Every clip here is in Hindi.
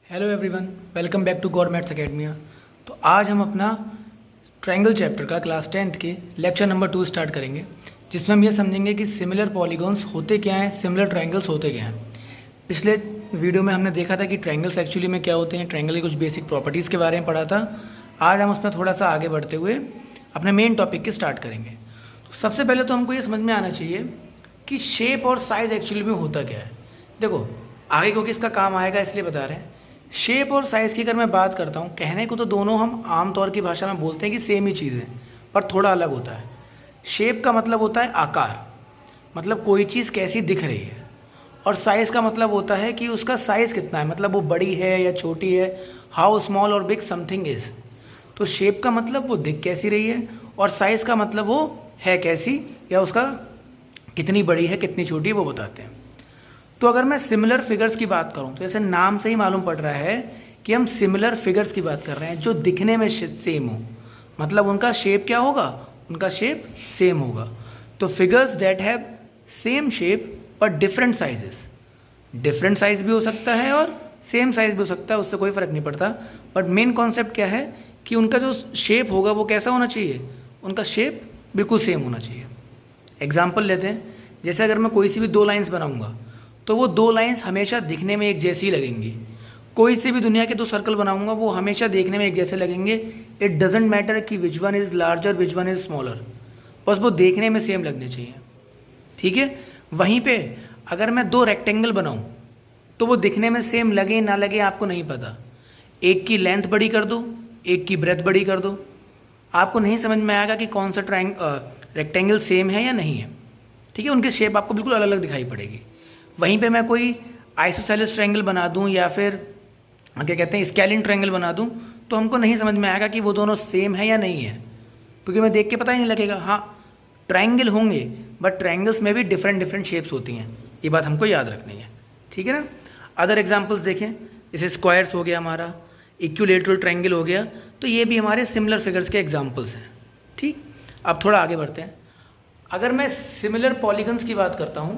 Hello everyone, welcome back to Government Academia. तो आज हम अपना ट्रायंगल चैप्टर का क्लास 10th के लेक्चर नंबर 2 स्टार्ट करेंगे, जिसमें हम ये समझेंगे कि सिमिलर पॉलीगॉन्स होते क्या हैं, सिमिलर ट्रायंगल्स होते क्या हैं। पिछले वीडियो में हमने देखा था कि ट्रायंगल्स एक्चुअली में क्या होते हैं, ट्रायंगल की कुछ बेसिक प्रॉपर्टीज़ के बारे में पढ़ा था। आज हम उसमें थोड़ा सा आगे बढ़ते हुए अपने मेन टॉपिक के स्टार्ट करेंगे। तो सबसे पहले तो हमको ये समझ में आना चाहिए कि शेप और साइज़ एक्चुअली में होता क्या है। देखो, आगे क्योंकि इसका काम आएगा इसलिए बता रहे हैं। शेप और साइज़ की अगर मैं बात करता हूँ, कहने को तो दोनों हम आमतौर की भाषा में बोलते हैं कि सेम ही चीज़ है, पर थोड़ा अलग होता है। शेप का मतलब होता है आकार, मतलब कोई चीज़ कैसी दिख रही है, और साइज़ का मतलब होता है कि उसका साइज़ कितना है, मतलब वो बड़ी है या छोटी है, हाउ स्मॉल और बिग समथिंग इज़। तो शेप का मतलब वो दिख कैसी रही है, और साइज़ का मतलब वो है कैसी, या उसका कितनी बड़ी है कितनी छोटी है वो बताते हैं। तो अगर मैं सिमिलर फिगर्स की बात करूं, तो जैसे नाम से ही मालूम पड़ रहा है कि हम सिमिलर फिगर्स की बात कर रहे हैं जो दिखने में सेम हो, मतलब उनका शेप क्या होगा, उनका शेप सेम होगा। तो figures that have same shape पर डिफरेंट साइजेस, डिफरेंट साइज भी हो सकता है और सेम साइज भी हो सकता है, उससे कोई फ़र्क नहीं पड़ता। बट मेन कॉन्सेप्ट क्या है कि उनका जो शेप होगा वो कैसा होना चाहिए, उनका शेप बिल्कुल सेम होना चाहिए। एग्जाम्पल लेते हैं, जैसे अगर मैं कोई सी भी दो लाइन्स बनाऊंगा तो वो दो लाइंस हमेशा दिखने में एक जैसी लगेंगी। कोई से भी दुनिया के दो सर्कल बनाऊंगा वो हमेशा देखने में एक जैसे लगेंगे। इट डजेंट मैटर कि which one is larger which one is smaller, बस वो देखने में सेम लगने चाहिए। ठीक है। वहीं पे अगर मैं दो रेक्टेंगल बनाऊं तो वो दिखने में सेम लगे ना लगे आपको नहीं पता। एक की लेंथ बड़ी कर दो, एक की ब्रेथ बड़ी कर दो, आपको नहीं समझ में आएगा कि कौन सा रेक्टेंगल सेम है या नहीं है। ठीक है, उनकी शेप आपको बिल्कुल अलग अलग दिखाई पड़ेगी। वहीं पे मैं कोई आइसोसेलेस ट्रायंगल बना दूं या फिर क्या कहते हैं स्केलिन ट्रायंगल बना दूं, तो हमको नहीं समझ में आएगा कि वो दोनों सेम है या नहीं है, क्योंकि मैं देख के पता ही नहीं लगेगा। हाँ, ट्रायंगल होंगे बट ट्रायंगल्स में भी डिफरेंट डिफरेंट शेप्स होती हैं, ये बात हमको याद रखनी है। ठीक है ना। अदर एग्जाम्पल्स देखें, जैसे स्क्वायर्स हो गया हमारा, इक्विलेटरल ट्रायंगल हो गया, तो ये भी हमारे सिमिलर फिगर्स के एग्जाम्पल्स हैं। ठीक, अब थोड़ा आगे बढ़ते हैं। अगर मैं सिमिलर पॉलीगन्स की बात करता हूँ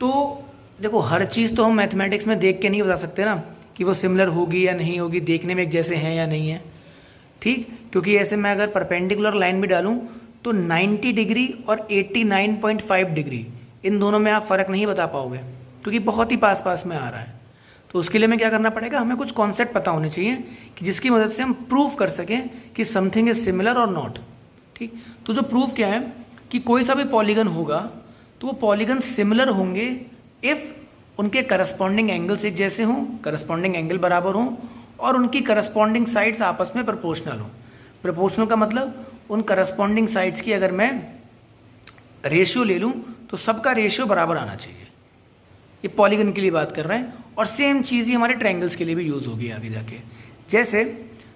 तो देखो, हर चीज़ तो हम मैथमेटिक्स में देख के नहीं बता सकते ना कि वो सिमिलर होगी या नहीं होगी, देखने में एक जैसे हैं या नहीं है। ठीक, क्योंकि ऐसे मैं अगर परपेंडिकुलर लाइन भी डालूं तो 90 डिग्री और 89.5 डिग्री, इन दोनों में आप फ़र्क नहीं बता पाओगे, क्योंकि बहुत ही पास पास में आ रहा है। तो उसके लिए हमें क्या करना पड़ेगा, हमें कुछ कॉन्सेप्ट पता होने चाहिए कि जिसकी मदद से हम प्रूव कर सकें कि समथिंग इज़ सिमिलर और नॉट। ठीक, तो जो प्रूफ क्या है कि कोई सा भी पॉलीगन होगा तो वो पॉलीगन सिमिलर होंगे इफ़ उनके करस्पॉन्डिंग एंगल्स एक जैसे हों, करस्पॉन्डिंग एंगल बराबर हों, और उनकी करस्पॉन्डिंग साइड्स आपस में प्रोपोर्शनल हों। प्रोपोर्शनल का मतलब उन करस्पॉन्डिंग साइड्स की अगर मैं रेशियो ले लूँ तो सबका रेशियो बराबर आना चाहिए। ये पॉलीगन के लिए बात कर रहे हैं, और सेम चीज़ ही हमारे ट्रायंगल्स के लिए भी यूज़ होगी आगे जाके। जैसे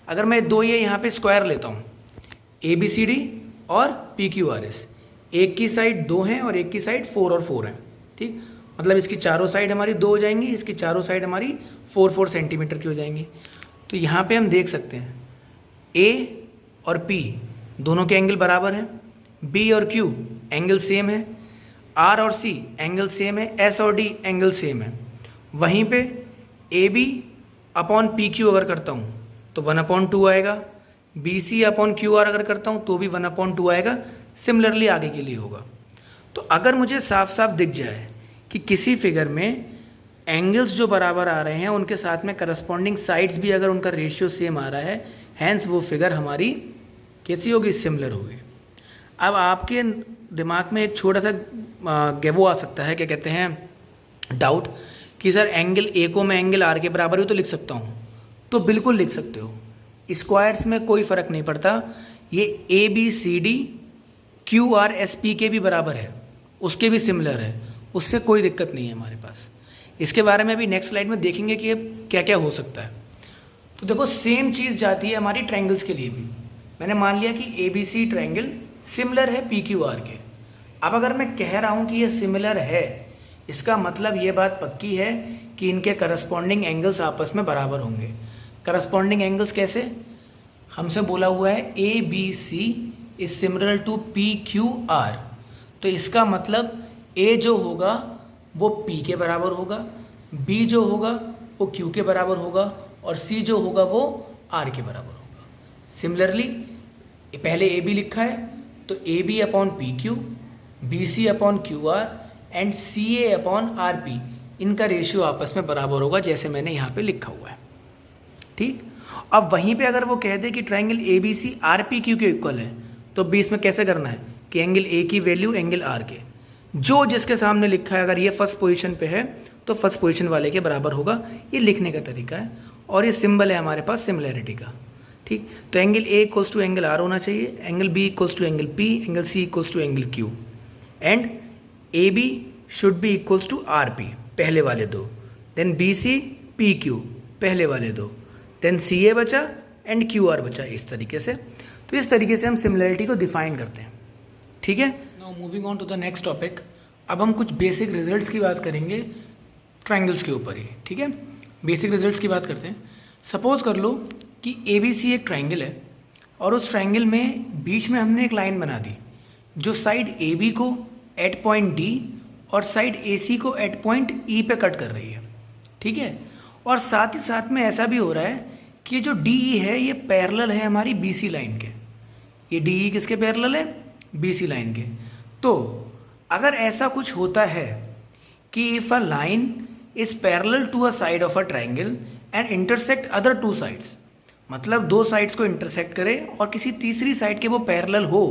अगर मैं दो ये यहाँ पे स्क्वायर लेता हूँ, ABCD और PQRS, एक की साइड 2 है और एक की साइड 4 और 4 है। ठीक, मतलब इसकी चारों साइड हमारी 2 हो जाएंगी, इसकी चारों साइड हमारी 4 सेंटीमीटर की हो जाएंगी। तो यहाँ पे हम देख सकते हैं A और P दोनों के एंगल बराबर हैं, B और Q एंगल सेम है, R और C एंगल सेम है, S और D एंगल सेम है। वहीं पे AB अपॉन PQ अगर करता हूँ तो 1/2 आएगा, BC अपॉन QR अगर करता हूँ तो भी 1/2 आएगा। सिमिलरली आगे के लिए होगा। तो अगर मुझे साफ साफ दिख जाए कि किसी फिगर में एंगल्स जो बराबर आ रहे हैं उनके साथ में करस्पॉन्डिंग साइड्स भी अगर उनका रेशियो सेम आ रहा है, हैंस वो फिगर हमारी कैसी होगी, सिमिलर होगी। अब आपके दिमाग में एक छोटा सा वो आ सकता है, क्या कहते हैं, डाउट, कि सर एंगल ए को मैं एंगल आर के बराबर ही तो लिख सकता हूँ। तो बिल्कुल लिख सकते हो, स्क्वायर्स में कोई फ़र्क नहीं पड़ता। ये ABCD QRSP के भी बराबर है, उसके भी सिमिलर है, उससे कोई दिक्कत नहीं है हमारे पास। इसके बारे में अभी नेक्स्ट स्लाइड में देखेंगे कि क्या क्या हो सकता है। तो देखो, सेम चीज़ जाती है हमारी ट्रायंगल्स के लिए भी। मैंने मान लिया कि ABC ट्रायंगल सिमिलर है PQR के। अब अगर मैं कह रहा हूँ कि ये सिमिलर है, इसका मतलब ये बात पक्की है कि इनके करस्पॉन्डिंग एंगल्स आपस में बराबर होंगे। करस्पॉन्डिंग एंगल्स कैसे, हमसे बोला हुआ है ABC is similar to PQR, तो इसका मतलब A जो होगा वो P के बराबर होगा, B जो होगा वो Q के बराबर होगा, और सी जो होगा वो आर के बराबर होगा। सिमिलरली पहले ए बी लिखा है तो A B upon P Q, B C upon Q R and C A upon R P, इनका रेशियो आपस में बराबर होगा जैसे मैंने यहाँ पे लिखा हुआ है। ठीक, अब वहीं पे अगर वो कह दे कि triangle A B C R P Q के इक्वल है तो बीच में कैसे करना है कि एंगल ए की वैल्यू एंगल आर के जो जिसके सामने लिखा है, अगर ये फर्स्ट पोजीशन पे है तो फर्स्ट पोजीशन वाले के बराबर होगा। ये लिखने का तरीका है और ये सिंबल है हमारे पास सिमिलैरिटी का। ठीक, तो angle A equals to angle R होना चाहिए, angle B equals to angle P, angle C equals to angle Q and A B should be equals to R P पहले वाले दो, then B C P Q पहले वाले दो, देन सी ए बचा एंड क्यू आर बचा, इस तरीके से। तो इस तरीके से हम सिमिलैरिटी को डिफाइन करते हैं। ठीक है, now moving on to the next topic. अब हम कुछ बेसिक रिजल्ट्स की बात करेंगे ट्राइंगल्स के ऊपर ही। ठीक है, बेसिक रिजल्ट्स की बात करते हैं। सपोज कर लो कि ए बी सी एक ट्राइंगल है और उस ट्राइंगल में बीच में हमने एक लाइन बना दी जो साइड ए बी को एट पॉइंट डी और साइड ए सी को एट पॉइंट ई पे कट कर रही है। ठीक है, और साथ ही साथ में ऐसा भी हो रहा है कि जो डी ई है ये पैरेलल है हमारी बी सी लाइन के। ये डी ई किसके पैरेलल है? बी सी लाइन के। तो अगर ऐसा कुछ होता है कि if a line is parallel to a side of a triangle and intersect other two sides, मतलब दो साइड्स को इंटरसेक्ट करे और किसी तीसरी साइड के वो पैरेलल हो,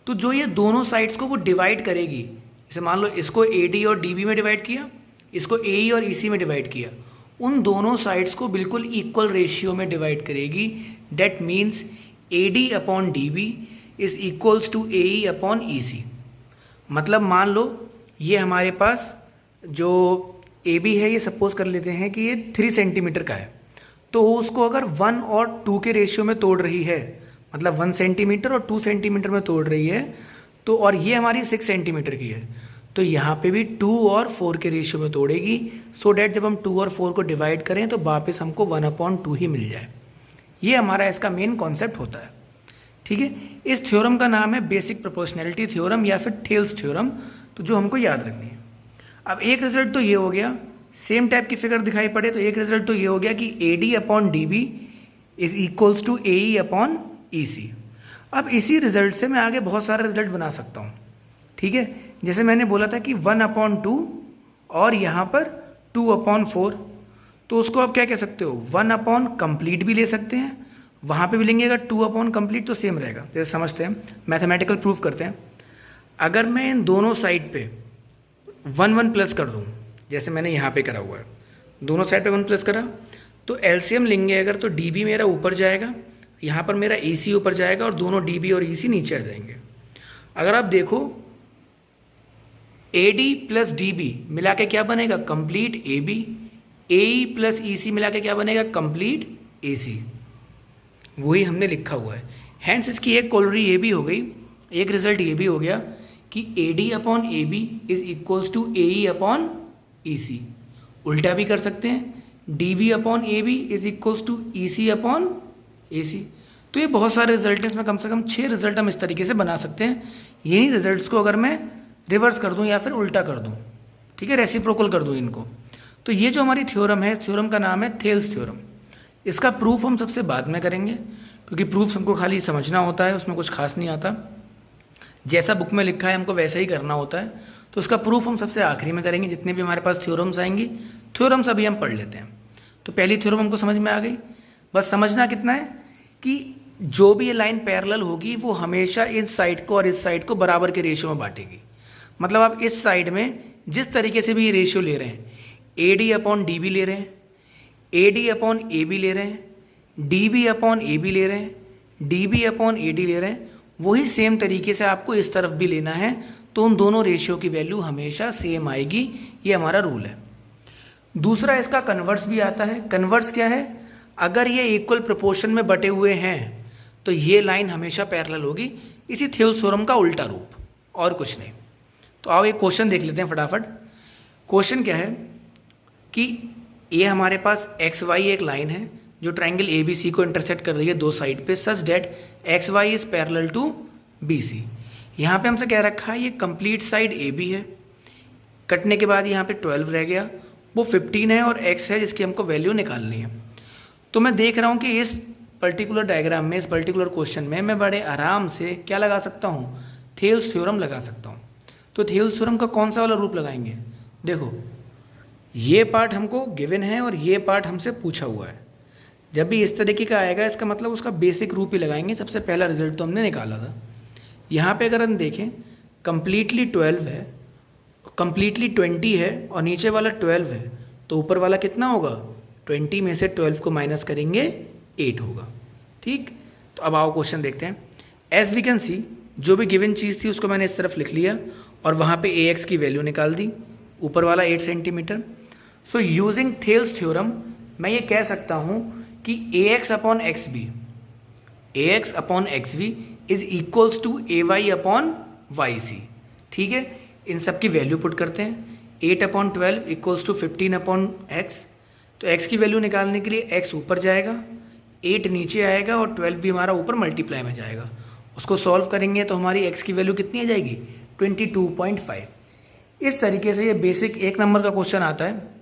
तो जो ये दोनों साइड्स को वो डिवाइड करेगी, जैसे मान लो इसको ए डी और डी बी में डिवाइड किया, इसको ए ई और ई सी में डिवाइड किया, उन दोनों साइड्स को बिल्कुल इक्वल रेशियो में डिवाइड करेगी। That means A D upon D B is equals to A E upon E C. मतलब मान लो ये हमारे पास जो ए बी है ये सपोज कर लेते हैं कि ये 3 सेंटीमीटर का है, तो उसको अगर 1 और 2 के रेशियो में तोड़ रही है, मतलब 1 सेंटीमीटर और 2 सेंटीमीटर में तोड़ रही है, तो और ये हमारी 6 सेंटीमीटर की है, तो यहाँ पे भी 2 और 4 के रेशियो में तोड़ेगी, सो डैट जब हम 2 और 4 को डिवाइड करें तो वापस हमको 1/2 ही मिल जाए। ये हमारा इसका मेन कॉन्सेप्ट होता है। ठीक है, इस थ्योरम का नाम है बेसिक प्रोपोर्शनैलिटी थ्योरम या फिर थेल्स थ्योरम, तो जो हमको याद रखनी है। अब एक रिजल्ट तो ये हो गया, सेम टाइप की फिगर दिखाई पड़े तो एक रिजल्ट तो ये हो गया कि A D upon D B is equals to A E upon E C. अब इसी रिजल्ट से मैं आगे बहुत सारे रिजल्ट बना सकता हूँ। ठीक है, जैसे मैंने बोला था कि 1/2 और यहाँ पर 2/4, तो उसको आप क्या कह सकते हो, 1 कंप्लीट भी ले सकते हैं, वहाँ पे भी लेंगे। अगर 2 कंप्लीट तो सेम रहेगा। जैसे समझते हैं, मैथमेटिकल प्रूफ करते हैं। अगर मैं इन दोनों साइड पे 1 प्लस कर दूँ, जैसे मैंने यहाँ पे करा हुआ है, दोनों साइड पे 1 प्लस करा, तो एलसीएम लेंगे अगर, तो डी बी मेरा ऊपर जाएगा, यहाँ पर मेरा ए सी ऊपर जाएगा और दोनों डी बी और ई सी नीचे आ जाएंगे। अगर आप देखो A D plus D B मिला के क्या बनेगा, complete A B, A E plus E C मिला के क्या बनेगा, कंप्लीट ए सी। वही हमने लिखा हुआ है। हैंस इसकी एक कॉलोरी ये भी हो गई, एक रिजल्ट ये भी हो गया कि A D upon A B is equals to A E upon E C. उल्टा भी कर सकते हैं, D B upon A B is equals to E C upon A C. तो ये बहुत सारे रिजल्ट हैं, इसमें कम से कम 6 रिजल्ट हम इस तरीके से बना सकते हैं। यही रिजल्ट्स को अगर मैं रिवर्स कर दूं या फिर उल्टा कर दूं, ठीक है, रेसिप्रोकल कर दूं इनको, तो ये जो हमारी थ्योरम है, इस थ्योरम का नाम है थेल्स थ्योरम। इसका प्रूफ हम सबसे बाद में करेंगे, क्योंकि प्रूफ हमको खाली समझना होता है, उसमें कुछ खास नहीं आता। जैसा बुक में लिखा है हमको वैसा ही करना होता है, तो उसका प्रूफ हम सबसे आखिरी में करेंगे। जितने भी हमारे पास थ्योरम्स आएंगी, थ्योरम्स अभी हम पढ़ लेते हैं। तो पहली थ्योरम हमको समझ में आ गई। बस समझना कितना है कि जो भी ये लाइन पैरेलल होगी वो हमेशा इस साइड को और इस साइड को बराबर के रेशियो में बांटेगी। मतलब आप इस साइड में जिस तरीके से भी ये रेशियो ले रहे हैं, A D upon D B ले रहे हैं, A D upon A B ले रहे हैं, D B upon A B ले रहे हैं, D B upon A D ले रहे हैं, वही सेम तरीके से आपको इस तरफ भी लेना है, तो उन दोनों रेशियो की वैल्यू हमेशा सेम आएगी। ये हमारा रूल है। दूसरा इसका कन्वर्स भी आता है। कन्वर्स क्या है, अगर ये इक्वल प्रोपोर्शन में बटे हुए हैं तो ये लाइन हमेशा पैरेलल होगी। इसी थेल्स थ्योरम का उल्टा रूप, और कुछ नहीं। तो आओ एक क्वेश्चन देख लेते हैं फटाफट। क्वेश्चन क्या है कि ये हमारे पास एक्स वाई एक लाइन है जो ट्राइंगल ए बी सी को इंटरसेक्ट कर रही है दो साइड पे, such that X Y is parallel to B C. यहाँ पे हमसे क्या रखा है, ये कंप्लीट साइड ए बी है, कटने के बाद यहाँ पे 12 रह गया, वो 15 है और x है जिसकी हमको वैल्यू निकालनी है। तो मैं देख रहा हूँ कि इस पर्टिकुलर डायग्राम में, इस पर्टिकुलर क्वेश्चन में मैं बड़े आराम से क्या लगा सकता हूँ, थेल्स थ्योरम लगा सकता हूँ। तो थेल्स थ्योरम का कौन सा वाला रूप लगाएंगे? देखो ये पार्ट हमको गिवन है और ये पार्ट हमसे पूछा हुआ है। जब भी इस तरीके का आएगा इसका मतलब उसका बेसिक रूप ही लगाएंगे। सबसे पहला रिजल्ट तो हमने निकाला था। यहाँ पे अगर हम देखें कम्प्लीटली 12 है, कम्प्लीटली 20 है और नीचे वाला 12 है, तो ऊपर वाला कितना होगा? 20 में से 12 को माइनस करेंगे 8 होगा। ठीक, तो अब आओ क्वेश्चन देखते हैं। एज वी कैन सी, जो भी गिवन चीज़ थी उसको मैंने इस तरफ लिख लिया और वहाँ पे AX की वैल्यू निकाल दी, ऊपर वाला 8 centimetre. So using Thales theorem मैं ये कह सकता हूँ कि AX upon XB is equals to AY upon YC। ठीक है, इन सब की वैल्यू पुट करते हैं। 8 upon 12 equals to 15 upon X। तो X की वैल्यू निकालने के लिए X ऊपर जाएगा, 8 नीचे आएगा और 12 भी हमारा ऊपर मल्टीप्लाई में जाएगा। उसको सॉल्व करेंगे तो हमारी X की वैल्यू कितनी आ जाएगी? 22.5। इस तरीके से ये बेसिक 1 नंबर का क्वेश्चन आता है।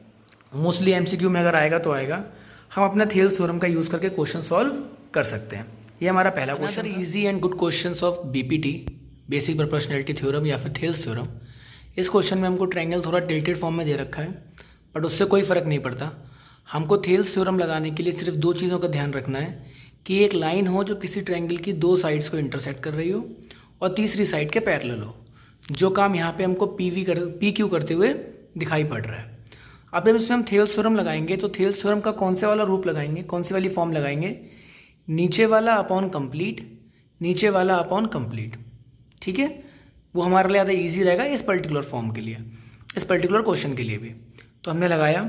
मोस्टली MCQ में अगर आएगा तो आएगा। हम अपना थेल्स थ्योरम का यूज़ करके क्वेश्चन सॉल्व कर सकते हैं। ये हमारा पहला question. Easy and good questions of BPT, basic proportionality theorem या फिर थेल्स थ्योरम। इस क्वेश्चन में हमको ट्रायंगल थोड़ा टिल्टेड फॉर्म में दे रखा है, बट उससे कोई फ़र्क नहीं पड़ता। हमको थेल्स थ्योरम लगाने के लिए सिर्फ 2 चीज़ों का ध्यान रखना है कि एक लाइन हो जो किसी ट्रायंगल की 2 साइड्स को इंटरसेक्ट कर रही हो और तीसरी साइड के पैरेलल हो। जो काम यहाँ पे हमको PQ करते हुए दिखाई पड़ रहा है। अब जब इसमें हम थेल्स थ्योरम लगाएंगे तो थेल्स थ्योरम का कौन से वाला रूप लगाएंगे, कौन सी वाली फॉर्म लगाएंगे? नीचे वाला अपॉन कंप्लीट, नीचे वाला अपॉन कंप्लीट। ठीक है, वो हमारे लिए ज़्यादा ईजी रहेगा इस पर्टिकुलर फॉर्म के लिए, इस पर्टिकुलर क्वेश्चन के लिए भी। तो हमने लगाया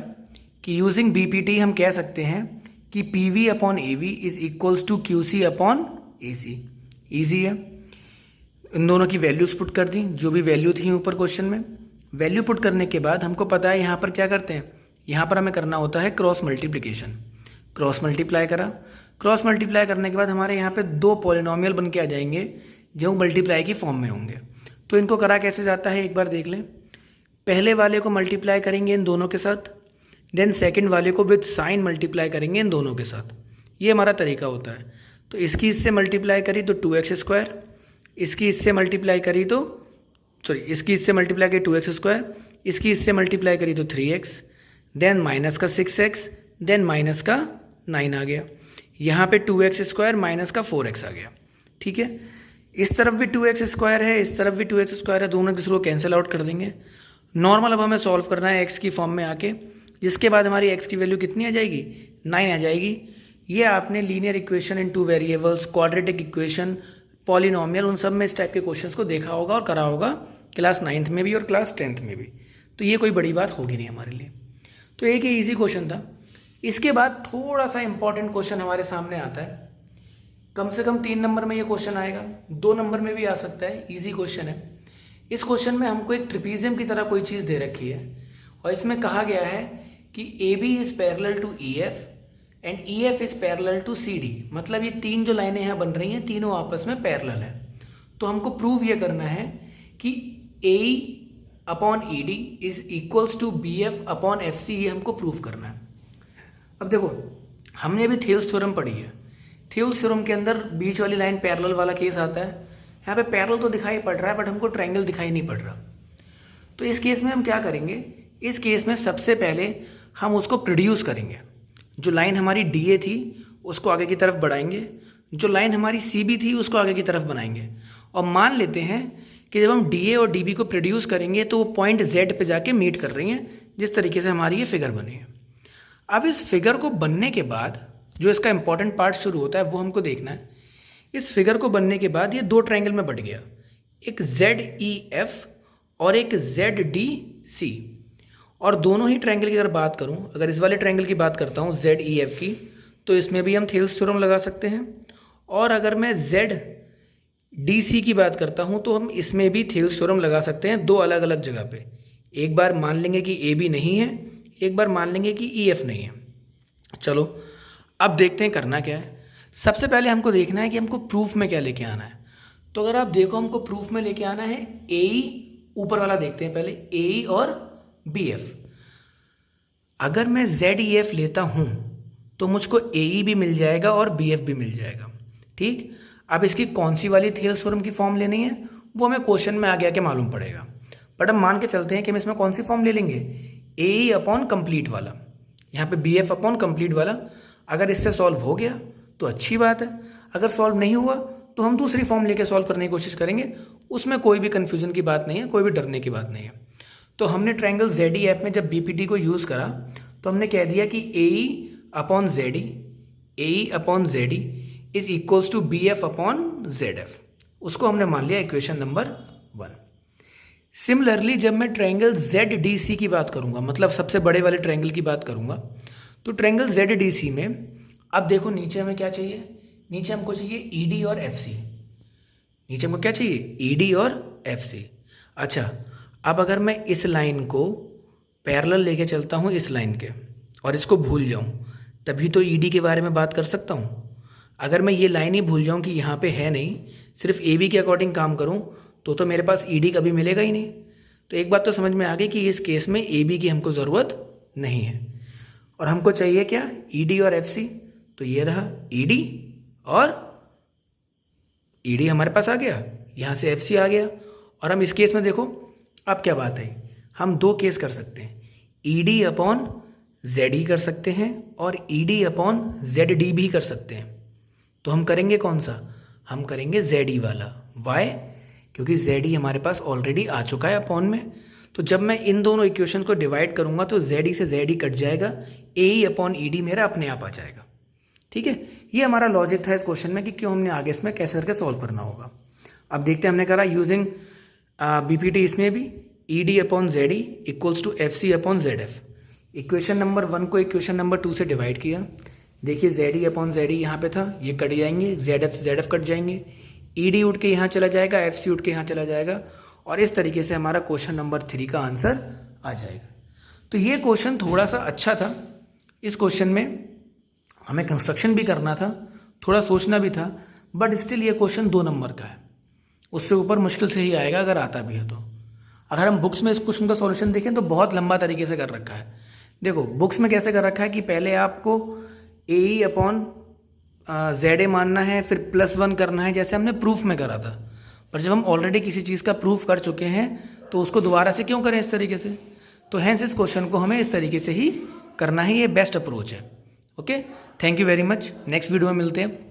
कि यूजिंग BPT हम कह सकते हैं कि PV upon AV is equals to QC upon AC। Easy है। इन दोनों की वैल्यूज पुट कर दी, जो भी वैल्यू थी ऊपर क्वेश्चन में। वैल्यू पुट करने के बाद हमको पता है यहाँ पर क्या करते हैं, यहाँ पर हमें करना होता है क्रॉस मल्टीप्लिकेशन। क्रॉस मल्टीप्लाई करा, क्रॉस मल्टीप्लाई करने के बाद हमारे यहाँ पे 2 पॉलिनोमियल बन के आ जाएंगे जो मल्टीप्लाई की फॉर्म में होंगे। तो इनको करा कैसे जाता है एक बार देख लें। पहले वाले को मल्टीप्लाई करेंगे इन दोनों के साथ, देन सेकंड वाले को विद साइन मल्टीप्लाई करेंगे इन दोनों के साथ। ये हमारा तरीका होता है। तो इसकी इससे मल्टीप्लाई करी तो 2x², इसकी इससे मल्टीप्लाई करी तो इसकी इससे मल्टीप्लाई करी 2x², इसकी इससे मल्टीप्लाई करी तो 3x, देन माइनस का 6x, देन माइनस का 9 आ गया। यहाँ पे 2x² माइनस का 4x आ गया। ठीक है, इस तरफ भी 2x² है, इस तरफ भी 2x² है, दोनों दूसरे को कैंसिल आउट कर देंगे। नॉर्मल अब हमें सॉल्व करना है x की फॉर्म में आके, जिसके बाद हमारी x की वैल्यू कितनी आ जाएगी? 9 आ जाएगी। ये आपने linear equation in 2 variables, quadratic equation, polynomial, उन सब में इस टाइप के क्वेश्चंस को देखा होगा और करा होगा क्लास 9th में भी और क्लास 10th में भी। तो ये कोई बड़ी बात होगी नहीं हमारे लिए। तो एक ही ईजी क्वेश्चन था। इसके बाद थोड़ा सा इंपॉर्टेंट क्वेश्चन हमारे सामने आता है। कम से कम 3 नंबर में ये क्वेश्चन आएगा, 2 नंबर में भी आ सकता है। ईजी क्वेश्चन है। इस क्वेश्चन में हमको एक ट्रिपीजियम की तरह कोई चीज़ दे रखी है और इसमें कहा गया है कि AB is parallel to EF and EF is parallel to CD। मतलब ये 3 जो लाइनें यहाँ बन रही हैं तीनों आपस में पैरेलल है। तो हमको प्रूव ये करना है कि AE upon ED is equals to BF upon FC। ये हमको प्रूव करना है। अब देखो, हमने अभी थेल्स थ्योरम पढ़ी है। थेल्स थ्योरम के अंदर बीच वाली लाइन पैरेलल वाला केस आता है। यहाँ पे पैरेलल तो दिखाई पड़ रहा है बट हमको ट्रायंगल दिखाई नहीं पड़ रहा। तो इस केस में हम क्या करेंगे, इस केस में सबसे पहले हम उसको प्रोड्यूस करेंगे। जो लाइन हमारी DA थी उसको आगे की तरफ बढ़ाएंगे, जो लाइन हमारी CB थी उसको आगे की तरफ बनाएंगे और मान लेते हैं कि जब हम DA और DB को प्रोड्यूस करेंगे तो वो पॉइंट Z पे जाके मीट कर रही हैं, जिस तरीके से हमारी ये फिगर बनी है। अब इस फिगर को बनने के बाद जो इसका इंपॉर्टेंट पार्ट शुरू होता है वो हमको देखना है। इस फिगर को बनने के बाद ये 2 ट्रायंगल में बढ़ गया, एक ZEF और एक ZDC। और दोनों ही ट्रायंगल की अगर बात करूं, अगर इस वाले ट्रायंगल की बात करता हूं ZEF की, तो इसमें भी हम थेल्स थ्योरम लगा सकते हैं। और अगर मैं ZDC की बात करता हूं तो हम इसमें भी थेल्स थ्योरम लगा सकते हैं 2 अलग अलग जगह पे। एक बार मान लेंगे कि AB नहीं है, एक बार मान लेंगे कि EF नहीं है। चलो अब देखते हैं करना क्या है। सबसे पहले हमको देखना है कि हमको प्रूफ में क्या लेके आना है। तो अगर आप देखो, हमको प्रूफ में लेके आना है AE, ऊपर वाला देखते हैं पहले, AE और BF। अगर मैं ZEF लेता हूं तो मुझको AE भी मिल जाएगा और BF भी मिल जाएगा। ठीक, अब इसकी कौन सी वाली थेल्स थ्योरम की फॉर्म लेनी है वो हमें क्वेश्चन में आगे आके मालूम पड़ेगा, बट हम मान के चलते हैं कि हम इसमें कौन सी फॉर्म ले लेंगे, AE अपॉन कंप्लीट वाला, यहाँ पे BF अपॉन कंप्लीट वाला। अगर इससे सॉल्व हो गया तो अच्छी बात है, अगर सॉल्व नहीं हुआ तो हम दूसरी फॉर्म लेके सॉल्व करने की कोशिश करेंगे, उसमें कोई भी कन्फ्यूजन की बात नहीं है, कोई भी डरने की बात नहीं है। तो हमने ट्रायंगल ZEF में जब BPT को यूज़ करा तो हमने कह दिया कि AE upon ZE is equals to BF upon ZF, उसको हमने मान लिया इक्वेशन नंबर 1। सिमिलरली जब मैं ट्रायंगल ZDC की बात करूंगा, मतलब सबसे बड़े वाले ट्रायंगल की बात करूंगा, तो ट्रायंगल ZDC में अब देखो नीचे हमें क्या चाहिए, नीचे हमको चाहिए ED और FC। नीचे हमको क्या चाहिए, ED और FC। अच्छा, अब अगर मैं इस लाइन को पैरेलल लेके चलता हूँ इस लाइन के और इसको भूल जाऊँ, तभी तो ED के बारे में बात कर सकता हूँ। अगर मैं ये लाइन ही भूल जाऊँ कि यहाँ पे है नहीं, सिर्फ AB के अकॉर्डिंग काम करूँ तो मेरे पास ED कभी मिलेगा ही नहीं। तो एक बात तो समझ में आ गई कि इस केस में AB की हमको ज़रूरत नहीं है, और हमको चाहिए क्या, ED और FC। तो ये रहा ED और ED हमारे पास आ गया, यहाँ से FC आ गया। और हम इस केस में देखो अब क्या बात है, हम दो केस कर सकते हैं, ED अपॉन ZE कर सकते हैं और ED अपॉन ZD भी कर सकते हैं। तो हम करेंगे कौन सा, हम करेंगे ZE वाला। वाई, क्योंकि ZE हमारे पास ऑलरेडी आ चुका है अपॉन में। तो जब मैं इन दोनों इक्वेशन को डिवाइड करूंगा तो ZE से ZE कट जाएगा, AE अपॉन ED मेरा अपने आप आ जाएगा। ठीक है, ये हमारा लॉजिक था इस क्वेश्चन में कि क्यों हमने आगे इसमें कैसे करके सॉल्व करना होगा। अब देखते हैं हमने करा यूजिंग BPT, इसमें भी ED upon ZE equals to FC upon ZF। Equation number 1 को इक्वेशन नंबर 2 से डिवाइड किया। देखिए ZE अपॉन ZE यहाँ पे था, ये कट जाएंगे, ZF से ZF कट जाएंगे, ED उठ के यहाँ चला जाएगा, FC उठ के यहाँ चला जाएगा, और इस तरीके से हमारा क्वेश्चन नंबर 3 का आंसर आ जाएगा। तो ये क्वेश्चन थोड़ा सा अच्छा था। इस क्वेश्चन में हमें कंस्ट्रक्शन भी करना था, थोड़ा सोचना भी था, बट स्टिल ये क्वेश्चन 2 नंबर का है, उससे ऊपर मुश्किल से ही आएगा अगर आता भी है तो। अगर हम बुक्स में इस क्वेश्चन का सॉल्यूशन देखें तो बहुत लंबा तरीके से कर रखा है। देखो बुक्स में कैसे कर रखा है कि पहले आपको AE अपॉन ZA मानना है, फिर +1 करना है, जैसे हमने प्रूफ में करा था। पर जब हम ऑलरेडी किसी चीज़ का प्रूफ कर चुके हैं तो उसको दोबारा से क्यों करें इस तरीके से। तो हैंस इस क्वेश्चन को हमें इस तरीके से ही करना है, ये बेस्ट अप्रोच है। Okay, thank you very much. Next video में मिलते हैं।